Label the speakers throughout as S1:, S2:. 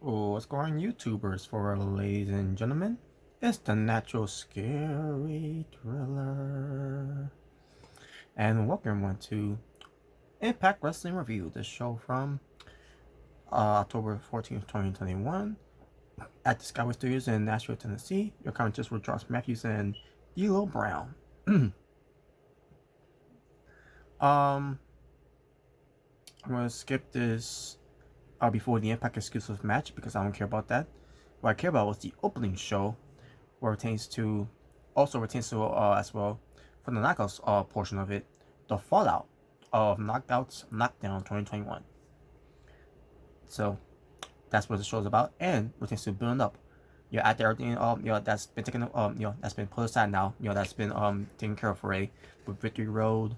S1: What's going on, YouTubers, for ladies and gentlemen? It's the Natural Scary Thriller. And welcome everyone to Impact Wrestling Review, the show from October 14th, 2021 at the Skyway Studios in Nashville, Tennessee. Your commentators were Josh Matthews and D'Lo Brown. I'm going to skip this before the Impact exclusive match because I don't care about that. What I care about was the opening show, where it retains to as well for the knockouts portion of it, the fallout of Knockdown 2021. So that's what the show is about, and retains to build up. After everything that's been taken that's been put aside now, that's been taken care of already with Victory Road,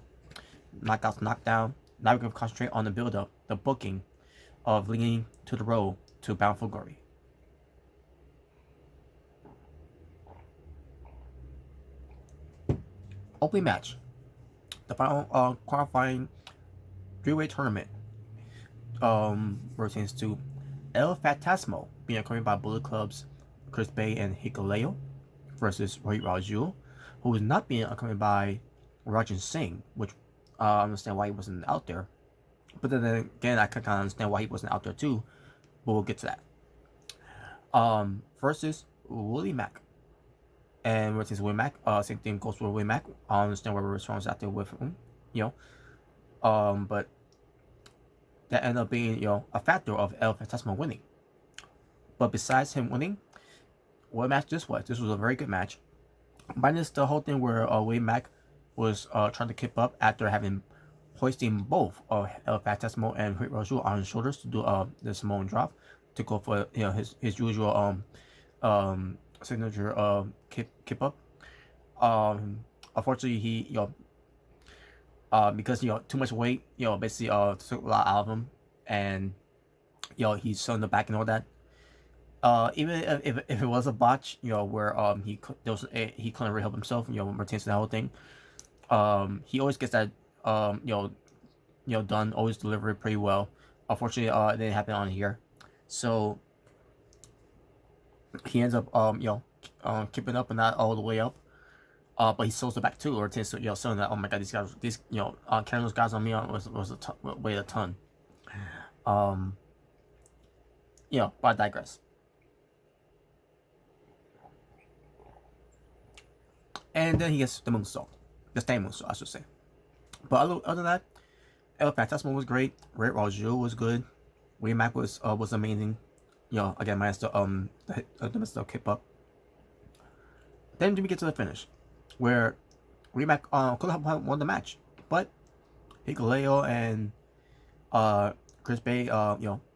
S1: Knockdown. Now we're gonna concentrate on the build up, the booking of leading to the road to Bound for Glory. Opening match, the final qualifying three-way tournament, pertains to El Phantasmo being accompanied by Bullet Club's Chris Bay and Hikuleo versus Rohit Raju, who is not being accompanied by Rajan Singh, which I understand why he wasn't out there. But then again, I can kind of understand why he wasn't out there too, but we'll get to that. Versus Willie Mack. And versus Willie Mack, same thing goes for Willie Mack. I understand why Rich Swan's out there with him, but that ended up being, a factor of El Phantasmo winning. But besides him winning, what match this was? This was a very good match. Minus the whole thing where Willie Mack was trying to keep up after having hoisting both El Phantasmo and Hit Raju on his shoulders to do the Samoan drop to go for his usual signature keep up. Unfortunately, he because too much weight, basically took a lot out of him, and he's showing the back and all that. Even if it was a botch, where he couldn't really help himself, pertains to the whole thing. He always gets that done, always delivered pretty well. Unfortunately, it didn't happen on here, so he ends up keeping up and not all the way up. But he sells it back too, or tends to selling that. Oh my god, these guys, carrying those guys on me weighed a ton. But I digress. And then he gets the moonsault, the stand moonsault, I should say. But other than that, El Phantasmo was great. Red Raju was good. Willie Mack was amazing. Again, minus the keep up. Then we get to the finish, where Willie Mack could have won the match, but Hikuleo and Chris Bay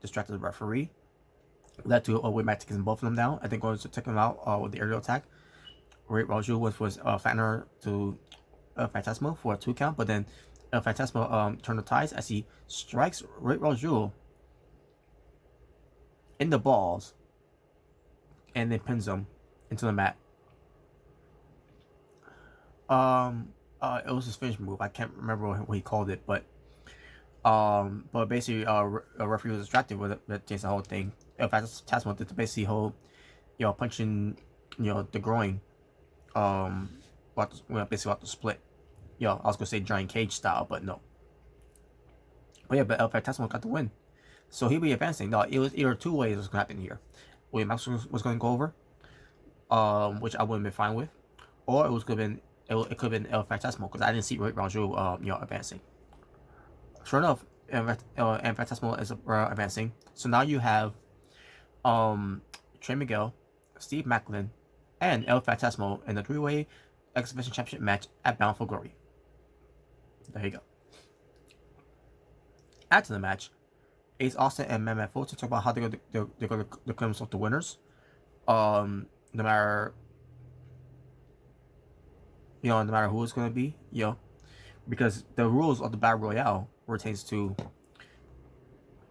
S1: distracted the referee, led to Willie Mack taking both of them down. I think going to take them out with the aerial attack. Red Raju was flattener to El Phantasmo for a 2 count, but then El Phantasmo turned the ties as he strikes Red Raju in the balls and then pins him into the mat. It was his finish move. I can't remember what he called it, but basically, a referee was distracted with the whole thing. El Phantasmo did basically hold, punching, the groin, basically about to split. I was gonna say Giant Cage style, but no. But El Phantasmo got the win, so he'll be advancing. No, it was either two ways was gonna happen here. William Max was gonna go over, which I wouldn't been fine with, or it could have been El Phantasmo because I didn't see Red Raju advancing. Sure enough, El Phantasmo is advancing. So now you have Trey Miguel, Steve Macklin, and El Phantasmo in the 3-way exhibition championship match at Bound for Glory. There you go. After the match, Ace Austin and Matt Fulton talk about how they're going to declare themselves the winners. No matter who it's going to be, because the rules of the Battle Royale pertains to,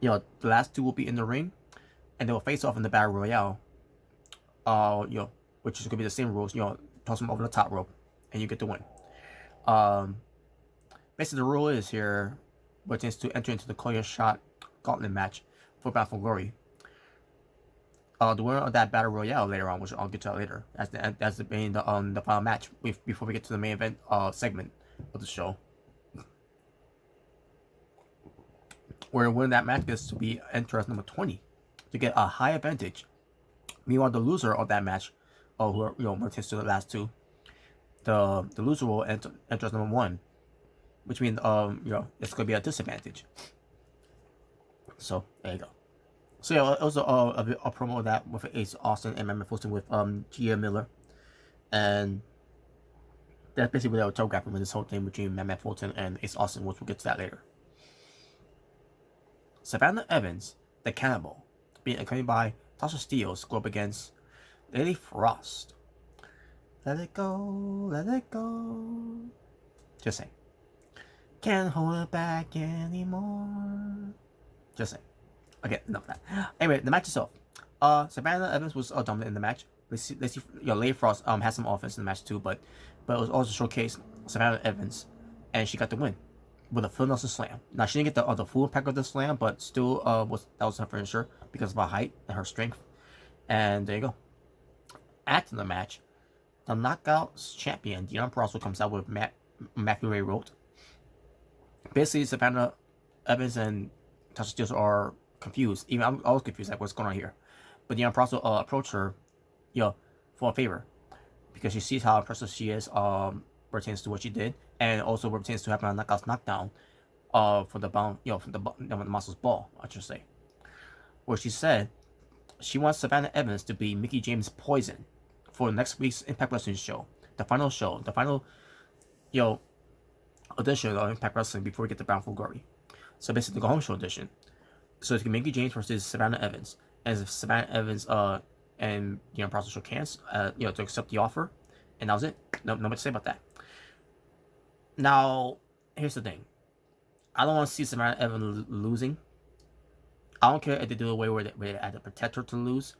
S1: the last two will be in the ring, and they will face off in the Battle Royale. Which is going to be the same rules. Toss them over the top rope, and you get the win. Basically, the rule is here, pertains to enter into the Koya Shot Gauntlet match for Bound for Glory. the winner of that battle royale later on, which I'll get to that later. That's the final match before we get to the main event segment of the show. Where winning that match gets to be enter as number 20 to get a high advantage. Meanwhile, the loser of that match, who pertains to the last two, the loser will enter as number 1, which means it's gonna be a disadvantage. So there you go. So yeah, it was a promo of that with Ace Austin and Matt Fulton with Gia Miller, and that's basically what they were telegraphing with this whole thing between Matt Fulton and Ace Austin, which we'll get to that later. Savannah Evans, the Cannibal, being accompanied by Tasha Steelz, go up against Lady Frost. Let it go, let it go. Just saying. Can't hold it back anymore. Just saying. Okay, enough of that. Anyway, the match itself. Savannah Evans was dominant in the match. Let's see, Lady Frost had some offense in the match too, but it was also showcased Savannah Evans, and she got the win with a Phil Nelson slam. Now she didn't get the full impact of the slam, but still that was her finisher because of her height and her strength. And there you go. After the match, the Knockouts champion Deonna Purrazzo comes out with Matthew Ray wrote. Basically, Savannah Evans and Tasha Steelz are confused. Even I was confused like what's going on here. But Deonna Purrazzo approached her, for a favor, because she sees how impressive she is, pertains to what she did, and also pertains to having a knockdown, for the bound, for the Muscles Ball, I should say. Where she said she wants Savannah Evans to be Mickie James' Poison for next week's Impact Wrestling show, the final edition of Impact Wrestling before we get to Bound for Glory. So basically, the home show edition. So it's Mickie James versus Savannah Evans, and if Savannah Evans and Purrazzo shook hands, to accept the offer, and that was it. No much to say about that. Now, here's the thing. I don't want to see Savannah Evans losing. I don't care if they do away where they had to protect her to lose.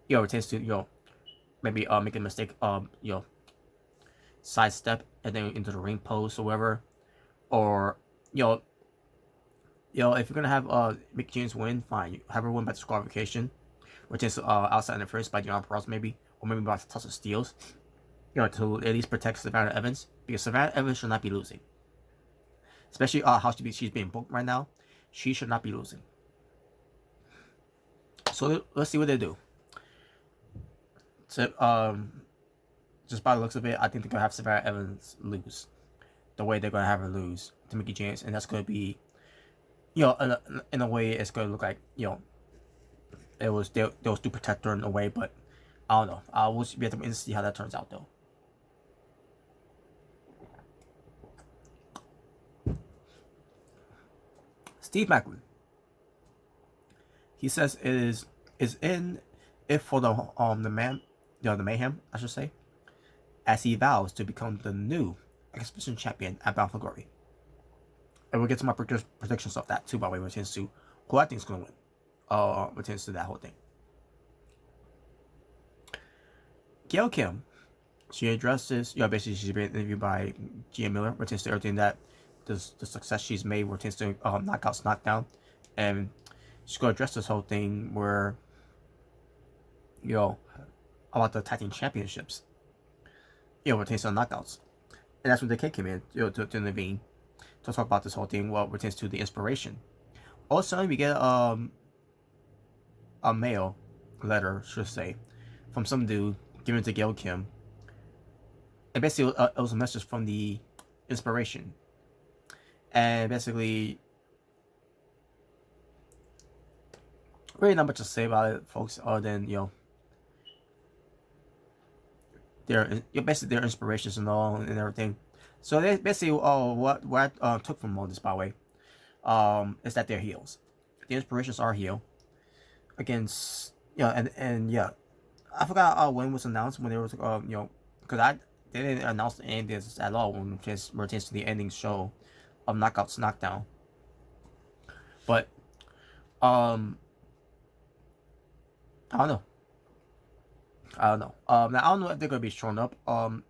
S1: It tends to maybe make a mistake, sidestep and then into the ring post or whatever, or if you're gonna have Mickie James win, fine. You have her win by disqualification, which is outside interference by Deonna Purrazzo maybe, or maybe by Tasha Steelz, to at least protect Savannah Evans, because Savannah Evans should not be losing. Especially how she's being booked right now, she should not be losing. So let's see what they do. So just by the looks of it, I think they're gonna have Savannah Evans lose, the way they're gonna have her lose to Mickie James, and that's gonna be, in a way, it's gonna look like they was to protect her in a way, but I don't know. I will be able to see how that turns out though. Steve Macklin. He says it is in it for the mayhem, I should say, as he vows to become the new Exhibition champion at Bound for Glory. And we'll get to my predictions of that too, by the way, which pertains to who I think is going to win. Pertains to that whole thing. Gail Kim, she addresses, basically she's been interviewed by Gia Miller, pertains to everything that the success she's made, pertains to Knockouts, Knockdown, and she's going to address this whole thing where, about the tag team championships, pertains to Knockouts. And that's when the kid came in, to intervene, to talk about this whole thing, pertains to the inspiration. All of a sudden, we get a mail letter, should say, from some dude given to Gail Kim. And basically, it was a message from the inspiration. And basically, really not much to say about it, folks, other than, their inspirations and all and everything. So they basically, what I took from all this, by the way, is that they're heels. The inspirations are heel against, and I forgot when it was announced, when there was, because they didn't announce any of this at all when it pertains to the ending show of Knockouts Knockdown. But I don't know. Now I don't know if they're gonna be showing up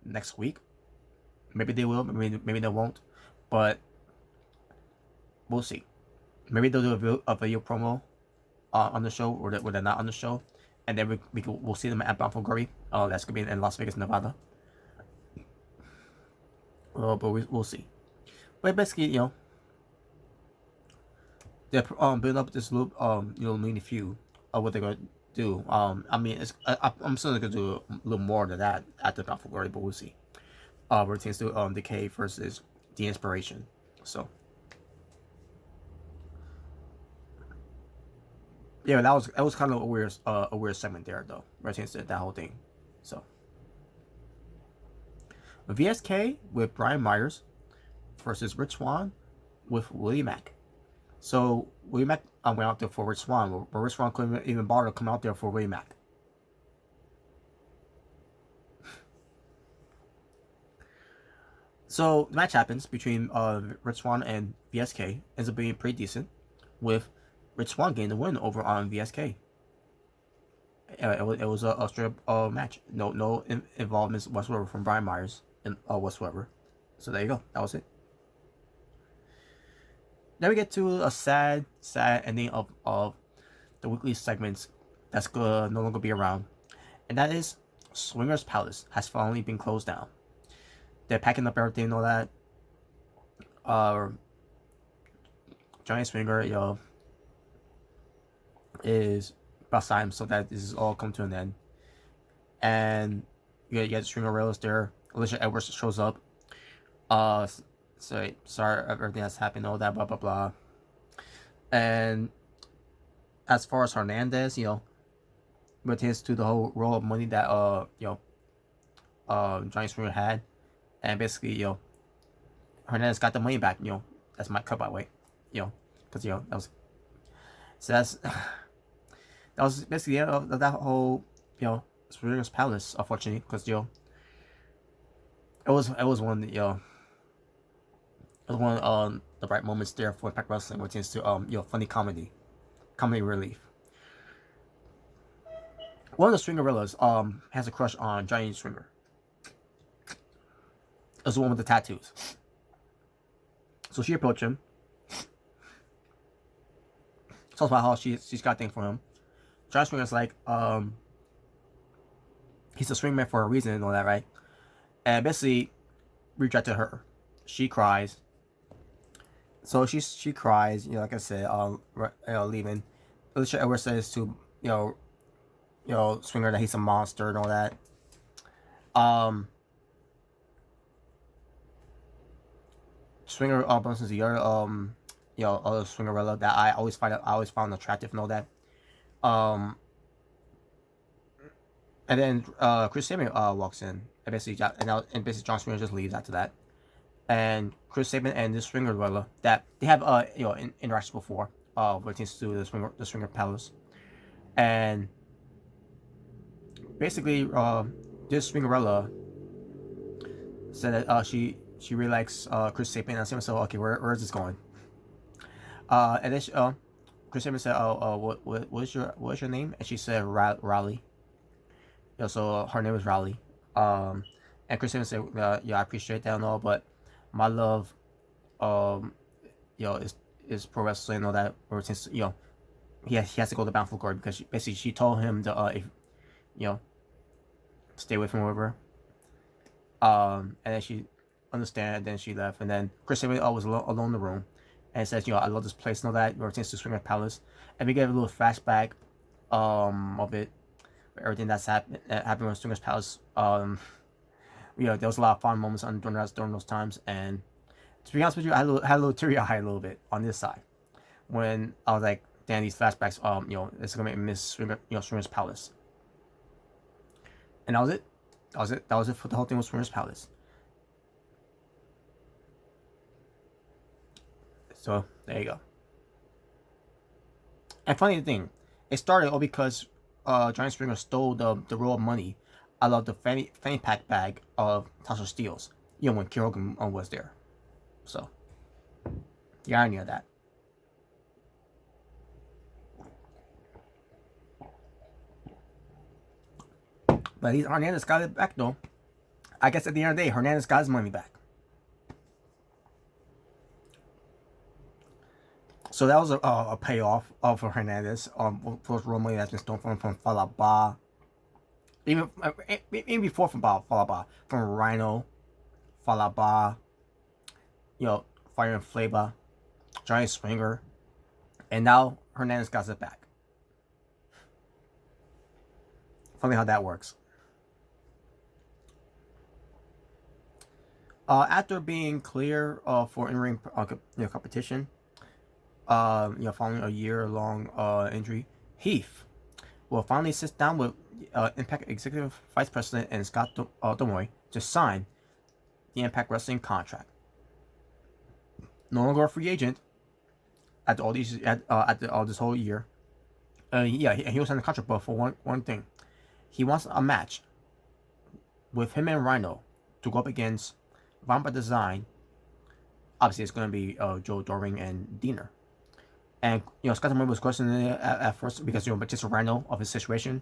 S1: next week. Maybe they will. Maybe they won't. But we'll see. Maybe they'll do a video promo on the show, or they're not on the show, and then we'll see them at Bound for Glory. That's gonna be in Las Vegas, Nevada. But we'll see. But basically, they're building up this loop, mini feud of what they're gonna do. I mean, I'm still gonna do a little more than that at the Bound for Glory, but we'll see. Routines to Decay versus The Inspiration. So yeah, that was kind of a weird segment there though. Routines did that whole thing. So VSK with Brian Myers versus Rich Swann with Willie Mack. So Willie Mack went out there for Rich Swann, but Rich Swann couldn't even bother to come out there for Willie Mack. So the match happens between Rich Swann and VSK. Ends up being pretty decent, with Rich Swann getting the win over on VSK. It was a straight up match. No involvements whatsoever from Brian Myers whatsoever. So there you go. That was it. Then we get to a sad ending of the weekly segments that's gonna no longer be around, and that is Swingers Palace has finally been closed down. They're packing up everything and all that. Johnny Swinger, is beside him, so that this is all come to an end. And you get Stringer Rails there. Alicia Edwards shows up. Sorry everything that's happened, all that, blah blah blah. And as far as Hernandez, pertains to the whole roll of money that Johnny Swinger had. And basically, Hernandez got the money back. That's my cut, by the way. Because that was, so that was basically the end of that whole Swingers Palace. Unfortunately, because it was one it was one of the bright moments there for Impact Wrestling, which is to funny comedy relief. One of the Stringerillas has a crush on Johnny Swinger. It's the one with the tattoos. So she approached him. Talks about how she's got a thing for him. Johnny Swinger's like, he's a swingman for a reason and all that, right? And basically rejected her. She cries. So she cries, like I said, leaving. Alicia Edwards says to, Swinger that he's a monster and all that. Swinger bumps into the other other Swingerella that I always found attractive and all that. And then Chris Sabin walks in and basically John Swinger just leaves after that. And Chris Sabin and this Swingerella that they have interactions before when it comes to the Swinger Palace. And basically this Swingerella said that she really likes Chris Sabin, and I said, so okay, where is this going? And then Chris Sabin said, what's your name? And she said Raleigh. So her name is Raleigh. And Chris Sabin said, I appreciate that and all, but my love, is pro wrestling and all that. Or since he has to go to Bound for Glory because she told him to stay away from whatever. And then she understand, and then she left, and then Chris Sabin was alone in the room, and says, I love this place and all that. We're to Swinger Palace, and we get a little flashback of it, everything that's happened with Swingers Palace. There was a lot of fun moments during those times, and to be honest with you, I had a little teary eye a little bit on this side when I was like, damn, these flashbacks, it's gonna make me miss Swingers Palace. And that was it. That was it for the whole thing with Swingers Palace. So there you go. And funny thing, it started all because Johnny Swinger stole the roll of money out of the fanny pack bag of Tasha Steelz, when Kyogen was there. So the irony of that. But Hernandez got it back though. I guess at the end of the day, Hernandez got his money back. So that was a payoff for Hernandez. For Romo that's been stolen from Falaba. Even before from Falaba, from Rhino, Falaba, Fire and Flava, Giant Swinger, and now Hernandez got it back. Funny how that works. After being clear for in-ring competition, following a year-long injury, Heath will finally sit down with Impact Executive Vice President and Scott D'Amore to sign the Impact Wrestling contract. No longer a free agent after all these all this whole year. He was signing the contract, but for one thing, he wants a match with him and Rhino to go up against Vampire Design. Obviously, it's going to be Joe Doring and Diener. And Scott D'Amore was questioning it at first because but just a Rhino of his situation.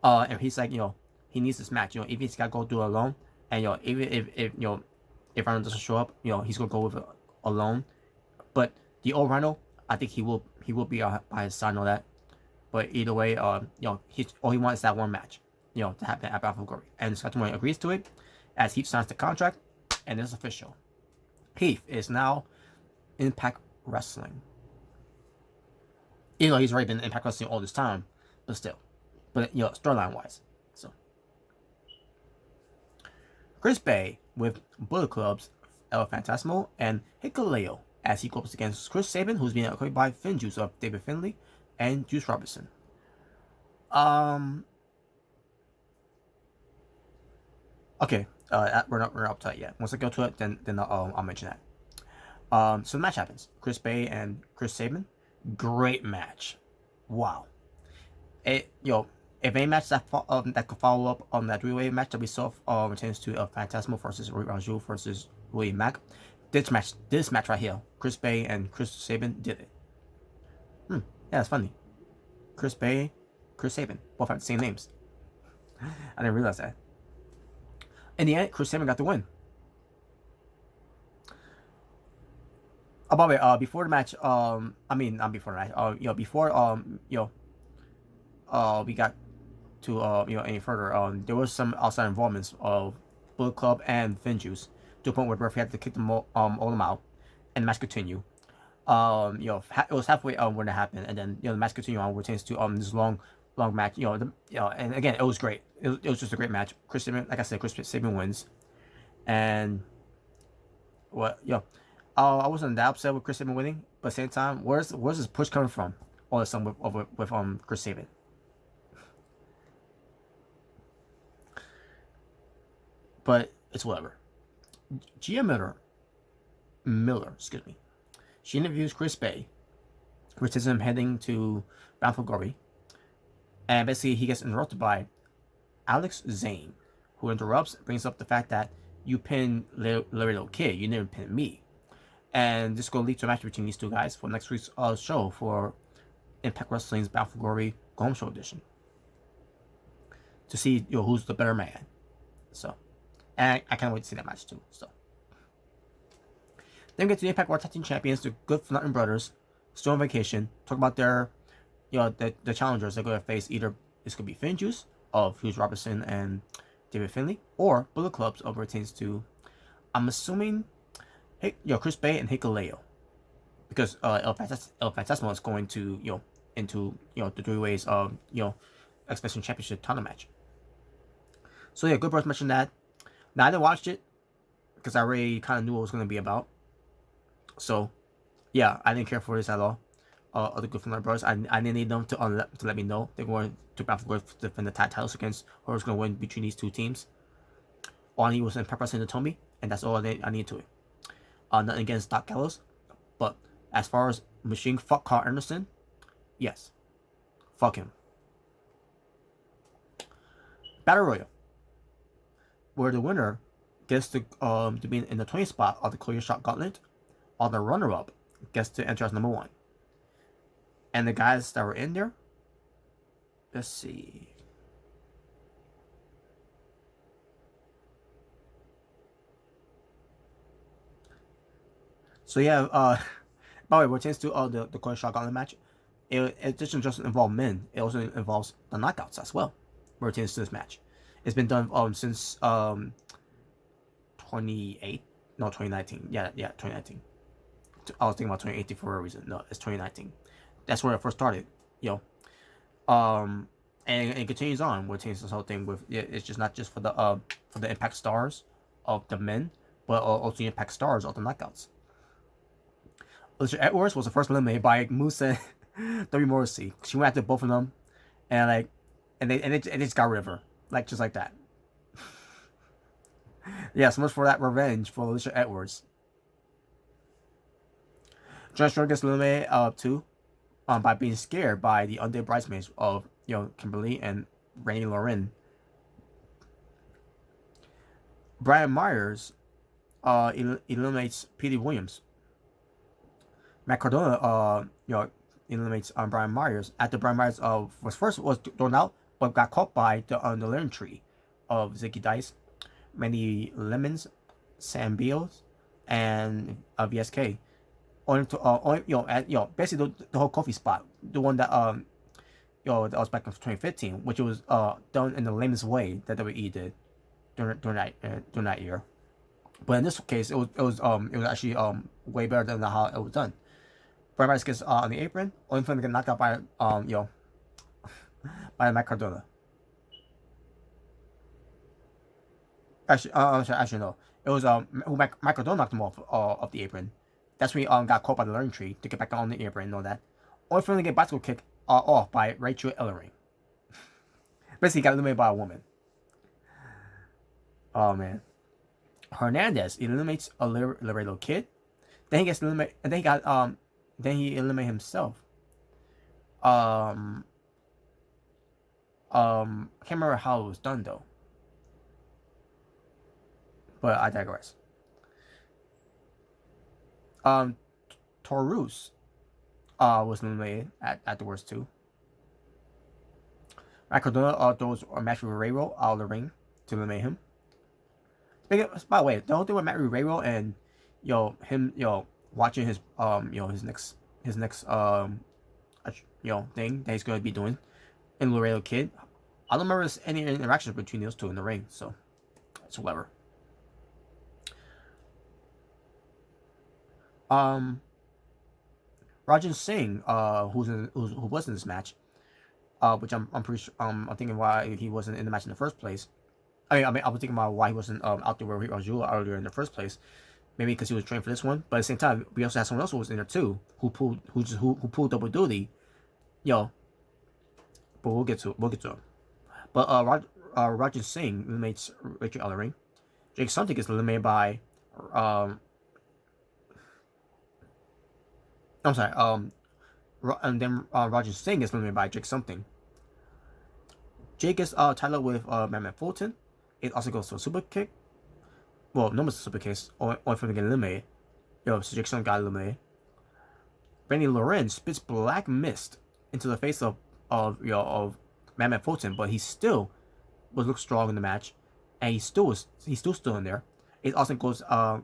S1: And he's like, he needs this match. If he's got to go do it alone, and even if Rhino doesn't show up, he's gonna go with it alone. But the old Rhino, I think he will be by his side and all that. But either way, he's all he wants is that one match, to happen at Battle of Glory. And Scott D'Amore agrees to it as Heath signs the contract, and it's official. Heath is now Impact Wrestling. Even though he's already been in Impact Wrestling all this time, but still. But, storyline wise. So. Chris Bay with Bullet Club's El Fantasmo and Hikuleo as he goes up against Chris Sabin, who's being accompanied by Finn Juice of David Finlay and Juice Robinson. Okay. We're not up to it yet. Once I go to it, then I'll mention that. So the match happens. Chris Bay and Chris Sabin. Great match. Wow. If any match that could follow up on that three-way match that we saw pertains to Fantasmo versus Raju versus William Mack, this match right here, Chris Bay and Chris Sabin did it. Yeah, it's funny. Chris Bay, Chris Sabin, both have the same names. I didn't realize that. In the end, Chris Sabin got the win. Oh, by the way, before the match, not before the match, before, we got to, any further, there was some outside involvements of Bullet Club and Finn Juice to a point where the referee had to kick them all them out, and the match continued. It was halfway when it happened, and then, the match continued on, which turns to, this long match, and again, it was great. It was just a great match. Chris Sabin, like I said, Chris Sabin wins, and, I wasn't that upset with Chris Sabin winning, but at the same time, where's this push coming from all of a sudden with Chris Sabin? But it's whatever. Gia Miller, excuse me. She interviews Chris Bay, which is him heading to Bound for Glory, and basically he gets interrupted by Alex Zane, who interrupts, brings up the fact that you pinned Laredo Kid, you didn't pin me. And this is going to lead to a match between these two guys for next week's show for Impact Wrestling's Bound for Glory Go Home Show edition. To see who's the better man. So, and I can't wait to see that match too. So, then we get to the Impact World Tag Team Champions, the Good for Nothing Brothers, still on vacation. Talk about their, the challengers they're going to face. Either this could be Finn Juice of Hughes Robinson and David Finlay, or Bullet Clubs of pertains to, I'm assuming, Chris Bay and Hikuleo, because El Fantasmo is going to into the three ways of Exhibition Championship title match. So yeah, good birth mentioned that. Now I didn't watch it because I already kind of knew what it was going to be about. So yeah, I didn't care for this at all. Other Good for Nothing Brothers, I didn't need them to let me know they're going to Bound for Glory to defend the titles against whoever's going to win between these two teams. All I need was Impact Wrestling to tell me, and that's all I need to it. Nothing against Doc Gallows, but as far as Machine fuck Carl Anderson, yes, fuck him. Battle Royal, where the winner gets to be in the 20th spot of the Clear Shot Gauntlet, while the runner-up gets to enter as number 1. And the guys that were in there, let's see. So yeah, By the way, what tends to the Coin Shot Gauntlet match, it doesn't just involve men. It also involves the knockouts as well. Where it tends to this match, it's been done since 28, no 2019. Yeah, 2019. I was thinking about 2018 for a reason. No, it's 2019. That's where it first started. You know, and it continues on. Where it changes this whole thing with it's just not just for the Impact Stars of the men, but also the Impact Stars of the knockouts. Alicia Edwards was the first eliminated by Moose and W Morrissey. She went after both of them, and they just got rid of her, just like that. Yeah, so much for that revenge for Alicia Edwards. John Strong gets eliminated too, by being scared by the undead bridesmaids of Kimberly and Randy Lauren. Brian Myers eliminates Petey Williams. Matt Cardona eliminates Brian Myers after Brian Myers was thrown out but got caught by the lemon tree of Zicky Dice, Mandy Lemons, Sam Beals, and VSK. Basically the whole Kofi spot, the one that that was back in 2015, which was done in the lamest way that WWE did during that year. But in this case, it was actually way better than how it was done. Brian Myers gets on the apron, only for him to get knocked out by by Matt Cardona. Actually no, it was Matt Cardona knocked him off the apron. That's when he got caught by the learning tree to get back on the apron and all that. Only for him to get bicycle kick off by Rachel Ellering. Basically, he got eliminated by a woman. Oh man. Hernandez eliminates a Laredo Kid. Then he gets eliminated, and then he eliminated himself. I can't remember how it was done though. But I digress. Taurus was eliminated afterwards too. Matt Cardona throws a match with Rayro out of the ring to eliminate him. By the way, the whole thing with Matt Rayro and him watching his his next thing that he's going to be doing in Laredo Kid, I don't remember any interactions between those two in the ring, so it's whatever. Rajan Singh, who was in this match, which I'm pretty sure, I'm thinking why he wasn't in the match in the first place. I was thinking about why he wasn't out there where he was earlier in the first place. Maybe because he was trained for this one, but at the same time, we also had someone else who was in there too, who pulled double duty, But we'll get to him. But Rajan Singh eliminates Rachel Ellering. Jake Something gets eliminated by I'm sorry. And then Rajan Singh gets eliminated by Jake Something. Jake gets titled with Matt Fulton. It also goes to a super kick. Well, no one's a super kick. Only for him to get eliminated. So Jake Something got eliminated. Randy Lauren spits black mist into the face of Matt Fulton, but he still looked strong in the match, and he's still in there. It also goes to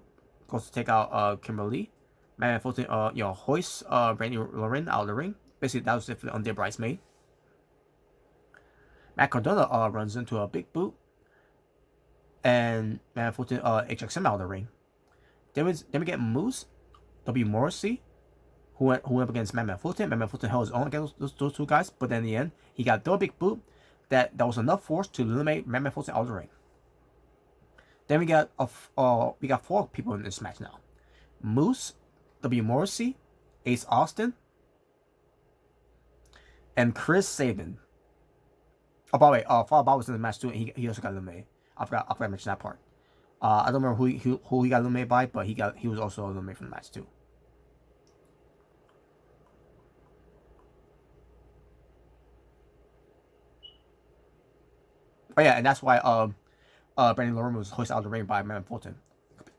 S1: take out Kimberly. Matt Fulton hoists Randy Lauren out of the ring. Basically, that was it for the undead bridesmaid. Matt Cardona runs into a big boot, and Matt Fulton ejects him out of the ring. Then we get Moose, W Morrissey, who went up against Matt Fulton. Matt Fulton held his own against those two guys, but then in the end, he got a big boot that was enough force to eliminate Matt Fulton out of the ring. Then we got 4 people in this match now: Moose, W Morrissey, Ace Austin, and Chris Sabin. Oh, by the way, Fall Bob was in the match too, and he also got eliminated. I forgot to mention that part. I don't remember who he got eliminated by, but he was also eliminated from the match too. Oh yeah, and that's why Brandon Lauren was hoisted out of the ring by Matt Fulton.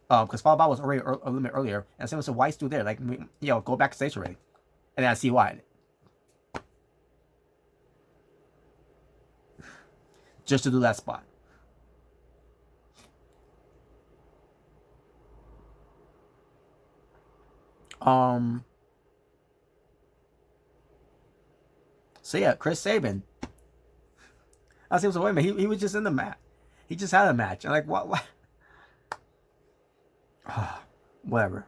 S1: Because Fall Bob was already eliminated earlier, and someone said, "Why is still there? Like, go backstage already." And then I see why. Just to do that spot. So yeah, Chris Sabin. I was like, wait a minute, he was just in the match. He just had a match. I'm like, what? Whatever.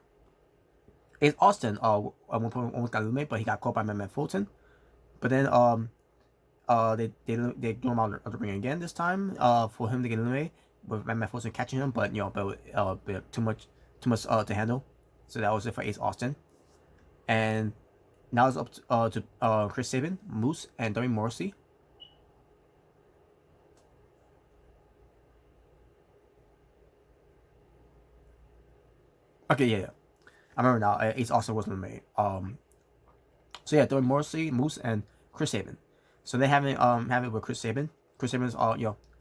S1: It's Austin. At one point almost got eliminated, but he got caught by Matt Fulton. But then they threw him out of the ring again this time. For him to get eliminated with Matt Fulton catching him, but too much to handle. So that was it for Ace Austin. And now it's up to Chris Sabin, Moose, and Darby Morrissey. Okay, yeah. I remember now. Ace Austin wasn't made. So yeah, Darby Morrissey, Moose, and Chris Sabin. So they have it with Chris Sabin. Chris Sabin's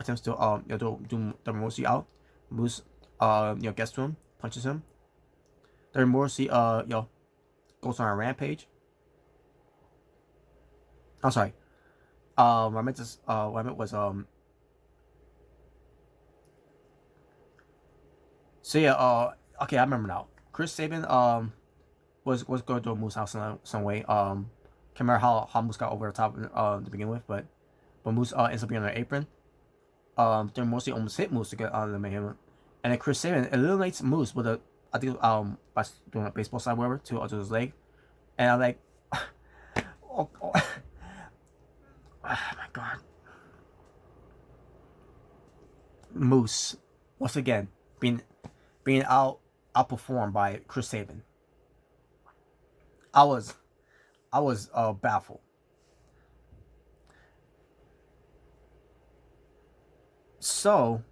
S1: attempts to do Darby Morrissey out. Moose gets to him, punches him. Darby Morrissey goes on a rampage. I'm sorry. What I meant was So yeah, okay, I remember now. Chris Sabin was going to do a Moose out some way. Can't remember how Moose got over the top to begin with, but Moose ends up being on the apron. Then Morrissey almost hit Moose to get out of the mayhem, and then Chris Sabin eliminates Moose with I think by doing a baseball slide whatever to his leg, and I'm like, oh my god, Moose once again being outperformed by Chris Sabin. I was baffled. So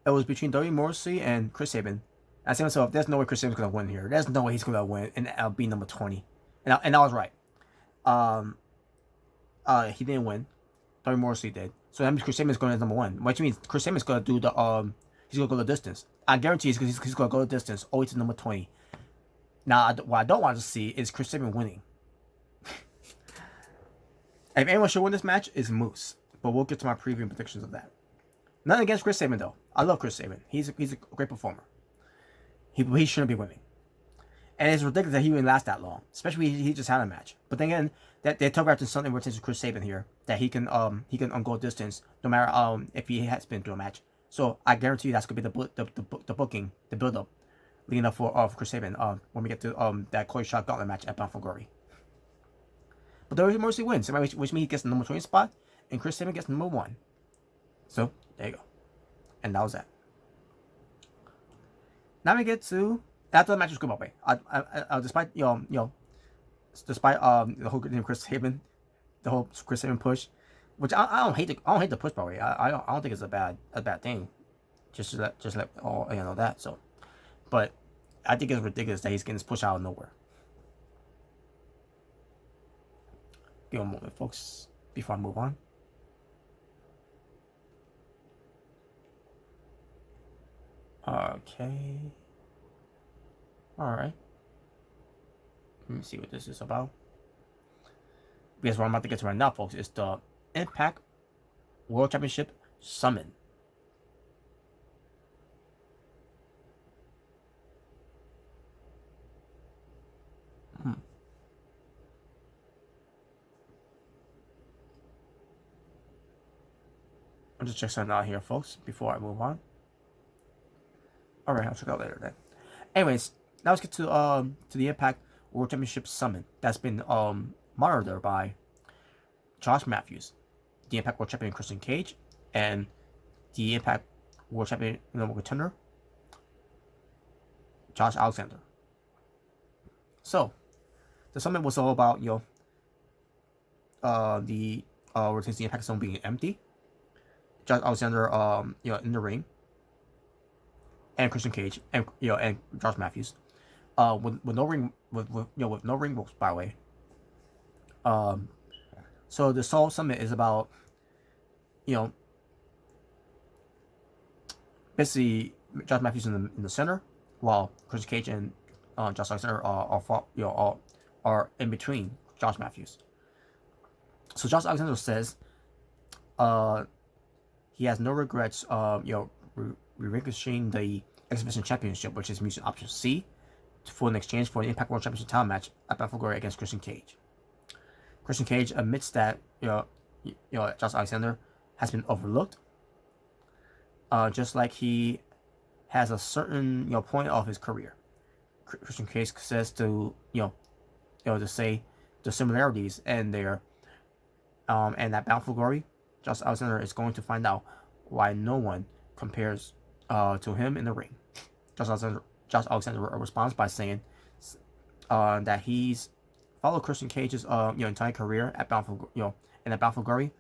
S1: it was between Darby Morrissey and Chris Sabin. I said to myself, "There's no way Chris Sabin's gonna win here. There's no way he's gonna win and be number 20." And I was right. He didn't win. Darby Morrissey did. So that means Chris Sabin's going to number 1. Which means Chris Sabin's gonna do the he's gonna go the distance. I guarantee he's gonna go the distance all the way to number 20. Now, what I don't want to see is Chris Sabin winning. If anyone should win this match, it's Moose. But we'll get to my preview and predictions of that. Nothing against Chris Sabin though. I love Chris Sabin. He's a great performer. He shouldn't be winning. And it's ridiculous that he wouldn't last that long. Especially he just had a match. But then again, that they telegraphed something where it says Chris Sabin here that he can go distance no matter if he has been through a match. So I guarantee you that's gonna be the booking, the build up, leading up for Chris Sabin when we get to that Corey Shot Gauntlet match at Bound for Glory. But Darby Morrissey wins, which means he gets the number 20 spot, and Chris Sabin gets number 1. So there you go, and that was that. Now we get to after the match was good by the way. Despite despite the whole Chris Sabin, the whole Chris Sabin push, which I don't hate the push by the way. I don't think it's a bad thing. Just let all know that. So, but I think it's ridiculous that he's getting this push out of nowhere. Give me a moment, folks, before I move on. Okay. Alright. Let me see what this is about. Because what I'm about to get to right now, folks, is the Impact World Championship Summon. I'll just check something out here, folks, before I move on. Alright, I'll check out later then. Anyways, now let's get to the Impact World Championship Summon that's been monitored by Josh Matthews, the Impact World Champion Christian Cage, and the Impact World Champion number contender Josh Alexander. So the summit was all about the rotating the Impact Zone being empty. Josh Alexander in the ring, and Christian Cage and and Josh Matthews, with no ring with no ring ropes by the way. So the Soul Summit is about basically Josh Matthews in the center, while Christian Cage and Josh Alexander are in between Josh Matthews. So Josh Alexander says, he has no regrets, relinquishing the Exhibition Championship, which is Mutant Option C, for an exchange for an Impact World Championship title match at Bound for Glory against Christian Cage. Christian Cage admits that Josh Alexander has been overlooked, just like he has a certain point of his career. Christian Cage says to to say the similarities and their and that Bound for Glory, Josh Alexander is going to find out why no one compares to him in the ring. Josh Alexander responds by saying that he's followed Christian Cage's entire career at Bound for in at Bound for Glory.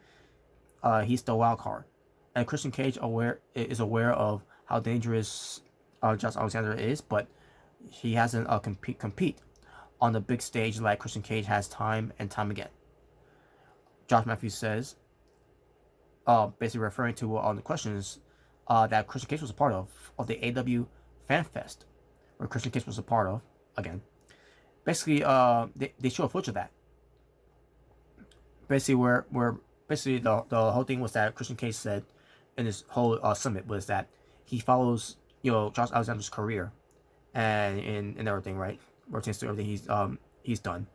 S1: He's the wild card, and Christian Cage is aware of how dangerous Josh Alexander is, but he hasn't compete on the big stage like Christian Cage has time and time again. Josh Matthews says, basically referring to on the questions that Christian Cage was a part of the AW Fan Fest, where Christian Cage was a part of again. Basically, they show a footage of that. Basically, where basically the whole thing was that Christian Cage said in this whole summit was that he follows Josh Alexander's career and everything, right? Pertains to everything he's done.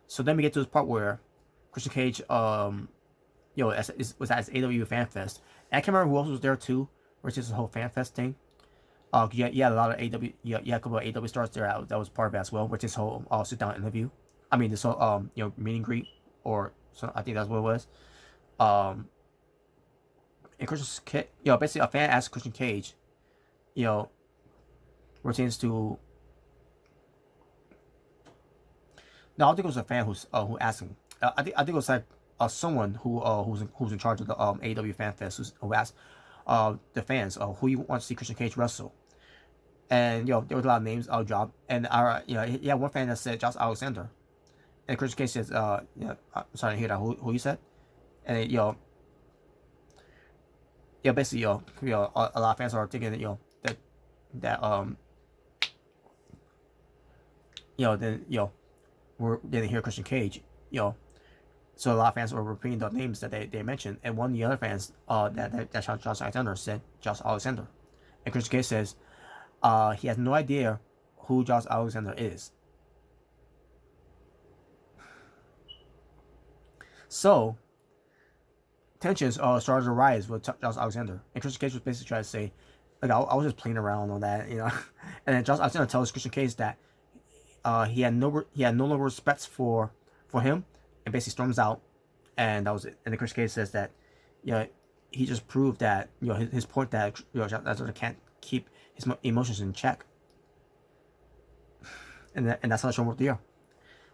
S1: So then we get to this part where Christian Cage was at his AW Fan Fest. And I can't remember who else was there too, which is the whole Fan Fest thing. Yeah, a lot of AW, yeah, a couple of AW stars there that was part of it as well, which is whole sit down interview. I mean, this whole meet and greet, or so I think that's what it was. And Christian Cage, basically a fan asked Christian Cage, pertains to. No, I think it was a fan who asked him. I think it was like someone who's in charge of the AEW Fan Fest who asked the fans who you want to see Christian Cage wrestle, and there was a lot of names dropped, and one fan that said Josh Alexander, and Christian Cage says I'm sorry to hear that who you said, and basically a lot of fans are thinking that then we didn't hear Christian Cage, so a lot of fans were repeating the names that they mentioned, and one of the other fans that Josh Alexander said Josh Alexander, and Christian Cage says he has no idea who Josh Alexander is. So tensions started to rise with Josh Alexander, and Christian Cage was basically trying to say, like, I was just playing around and all that, and then Josh Alexander tells Christian Cage that he had no longer respect for him, and basically storms out, and that was it. And the Christian Cage says that he just proved that his point that Josh Alexander can't keep his emotions in check, and that's how the show worked the year.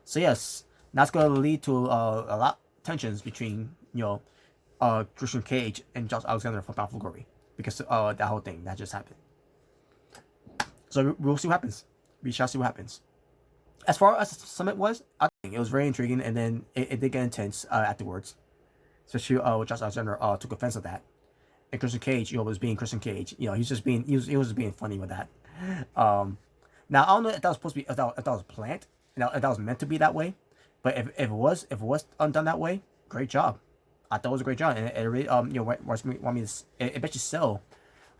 S1: So yes, that's going to lead to a lot of tensions between Christian Cage and Josh Alexander for Bound for Glory, because that whole thing that just happened. So we'll see what happens. We shall see what happens. As far as the summit was, I think it was very intriguing, and then it did get intense afterwards. Especially Josh Alexander took offense of that, and Christian Cage, was being Christian Cage. He was just being funny with that. Now I don't know if that was supposed to be if that was planned, if that was meant to be that way, but if it was done that way, great job. I thought it was a great job, and it really want me to it bet you sell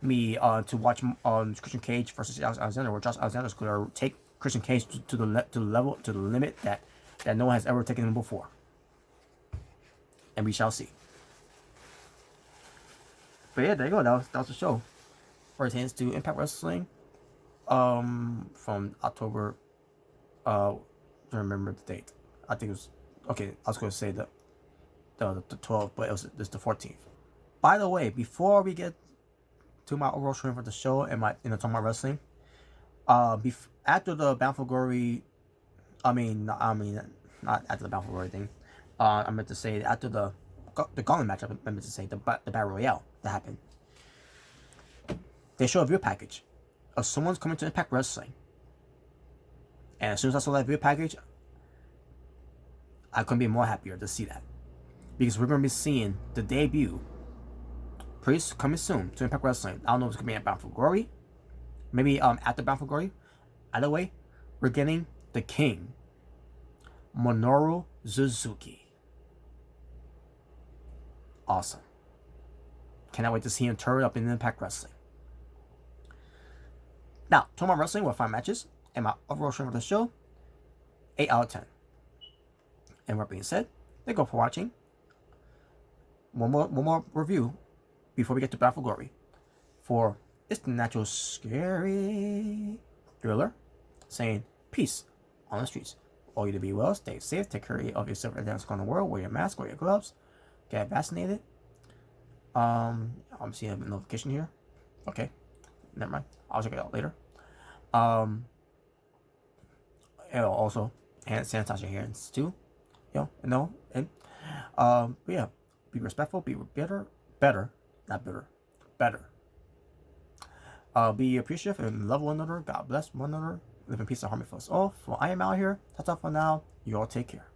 S1: me to watch Christian Cage versus Josh Alexander, where Josh Alexander is going to take Christian Cage to the limit that no one has ever taken him before, and we shall see. But yeah, there you go. That was the show. Pertains to Impact Wrestling, from October. I don't remember the date. I think it was okay. I was going to say the 12th, but it's the 14th. By the way, before we get to my overall showing for the show and my talking about wrestling, after the Bound for Glory, I mean not after the Bound for Glory thing. I meant to say after the Gauntlet match. I meant to say the Battle Royale that happened. They show a video package of someone's coming to Impact Wrestling, and as soon as I saw that video package, I couldn't be more happier to see that, because we're going to be seeing the debut coming soon to Impact Wrestling. I don't know if it's going to be at Bound for Glory, maybe after Bound for Glory. Either way, we're getting the King, Minoru Suzuki. Awesome. Cannot wait to see him turn up in Impact Wrestling. Now, talking about wrestling with 5 matches, and my overall rating for the show, 8 out of 10. And with that being said, Thank you for watching. One more review before we get to Battle for Glory. For It's the Natural Scary Thriller, saying peace on the streets. All you to be well, stay safe, take care of yourself and everyone's going in the world, wear your mask, wear your gloves, get vaccinated. I'm seeing a notification here. Okay, never mind. I'll check it out later. And also hand sanitize your hands too. And but yeah, be respectful, be better, not bitter, better. Be appreciative and love one another. God bless one another. Live in peace and harmony for us all. Well, I am out here. That's all for now. You all take care.